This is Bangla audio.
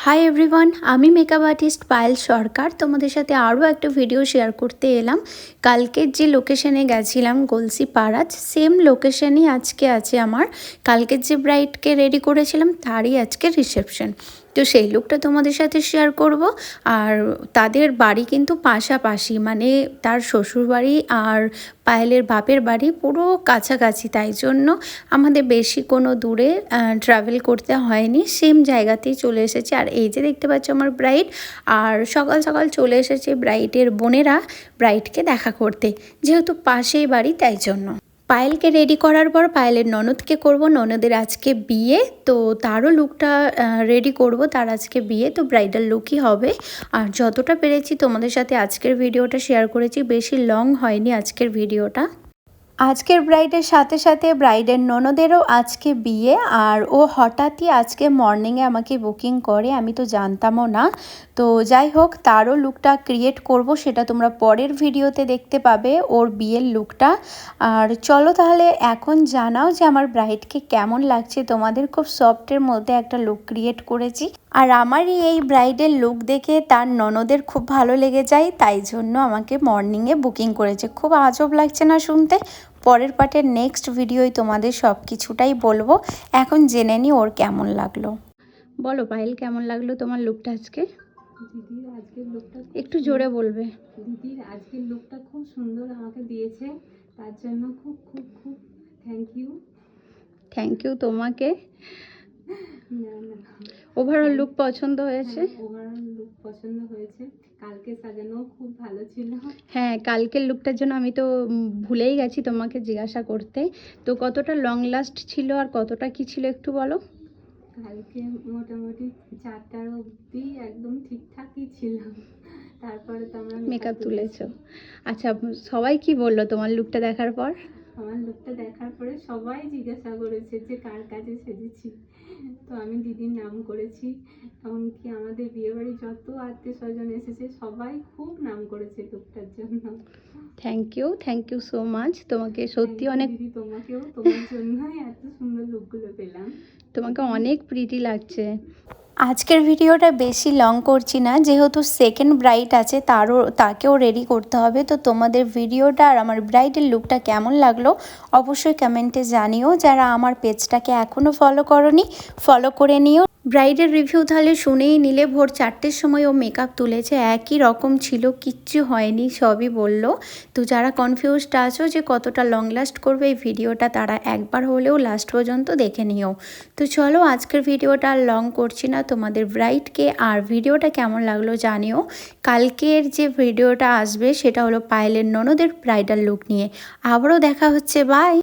হাই এভরিওয়ান, আমি মেকআপ আর্টিস্ট পায়েল সরকার তোমাদের সাথে আরও একটা ভিডিও শেয়ার করতে এলাম। কালকের যে লোকেশনে গেছিলাম গলসি পাড়াজ, সেম লোকেশনই আজকে আছে আমার। কালকের যে ব্রাইডকে রেডি করেছিলাম তারই আজকে রিসেপশন, তো সেই লুকটা তোমাদের সাথে শেয়ার করব। আর তাদের বাড়ি কিন্তু পাশাপাশি, মানে তার শ্বশুরবাড়ি আর পায়েলের বাপের বাড়ি পুরো কাছাকাছি, তাই জন্য আমাদের বেশি কোনো দূরে ট্রাভেল করতে হয়নি, সেম জায়গাতেই চলে এসেছি। আর এই যে দেখতে পাচ্ছ আমার ব্রাইড, আর সকাল সকাল চলে এসেছে ব্রাইডের বোনেরা ব্রাইডকে দেখা করতে, যেহেতু পাশেই বাড়ি তাই জন্য। পায়েলকে রেডি করার পর পায়েলের ননদকে করব, ননদের আজকে বিয়ে, তো তারও লুকটা রেডি করব। তার আজকে বিয়ে, তো ব্রাইডাল লুকই হবে। আর যতটা পেরেছি তোমাদের সাথে আজকের ভিডিওটা শেয়ার করেছি, বেশি লং হয়নি আজকের ভিডিওটা। আজকের ব্রাইডের সাথে সাথে ব্রাইডের ননদেরও আজকে বিয়ে, আর ও হঠাৎই আজকে মর্নিংয়ে আমাকে বুকিং করে, আমি তো জানতামও না। তো যাই হোক, তারও লুকটা ক্রিয়েট করব, সেটা তোমরা পরের ভিডিওতে দেখতে পাবে, ওর বিয়ের লুকটা। আর চলো তাহলে এখন জানাও যে আমার ব্রাইডকে কেমন লাগছে তোমাদের। খুব সফটের মধ্যে একটা লুক ক্রিয়েট করেছি, আর আমারই এই ব্রাইডের লুক দেখে তার ননদের খুব ভালো লেগে যায়, তাই জন্য আমাকে মর্নিংয়ে বুকিং করেছে। খুব আজব লাগছে না শুনতে? পরের পার্টের নেক্সট ভিডিওয় তোমাদের সব কিছুটাই বলবো। এখন জেনে নি ওর কেমন লাগলো। বলো পায়েল, কেমন লাগলো তোমার লুকটা আজকে? দিদির আজকের লুকটা একটু জোরে বলবে। দিদির আজকের লুকটা খুব সুন্দর আমাকে দিয়েছে, তার জন্য খুব খুব খুব থ্যাংক ইউ। থ্যাংক ইউ তোমাকে। না না, ওভারঅল লুক পছন্দ হয়েছে? ওভারঅল লুক পছন্দ হয়েছে। কালকে সাজানো খুব ভালো ছিল। হ্যাঁ, কালকের লুকটার জন্য আমি তো ভুলেই গেছি তোমাকে জিজ্ঞাসা করতে। তো কতটা লং লাস্ট ছিল আর কতটা কি ছিল একটু বলো। কালকে মোটামুটি 4টার অবধি একদম ঠিকঠাকই ছিল, তারপরে তো আমরা মেকআপ তুলেছো। আচ্ছা, সবাই কি বললো তোমার লুকটা দেখার পর? আমার লুকটা দেখার পরে সবাই জিজ্ঞাসা করেছে যে কার কাছে সেজেছি, তো আমি দিদির নাম করেছি। এমনকি আমাদের বিয়েবাড়ি যত আত্মীয় স্বজন এসেছে সবাই খুব নাম করেছে লুকটার জন্য। থ্যাংক ইউ সো মাচ তোমাকে, সত্যি অনেক। দিদি তোমাকেও, তোমার জন্যই এত সুন্দর লুকগুলো পেলাম। তোমাকে অনেক প্রিটি লাগছে। আজকের ভিডিওটা বেশি লং করছি না, যেহেতু সেকেন্ড ব্রাইড আছে, তাকেও রেডি করতে হবে। তো তোমাদের ভিডিওটা আর আমার ব্রাইডের লুকটা কেমন লাগলো অবশ্যই কমেন্টে জানিও। যারা আমার পেজটাকে এখনও ফলো করোনি, ফলো করে নিও। ব্রাইডের রিভিউ তাহলে শুনেই নিলে, ভোর 4টের সময় ও মেকআপ তুলেছে, একই রকম ছিল, কিচ্ছু হয়নি, সবই বলল। তো যারা কনফিউজড আছো যে কতটা লং লাস্ট করবে এই ভিডিওটা, তারা একবার হলেও লাস্ট পর্যন্ত দেখে নিও। তো চলো, আজকের ভিডিওটা আর লং করছি না। তোমাদের ব্রাইডকে আর ভিডিওটা কেমন লাগলো জানিও। কালকের যে ভিডিওটা আসবে সেটা হলো পায়েলের ননদের ব্রাইডাল লুক নিয়ে। আবারও দেখা হচ্ছে, বাই।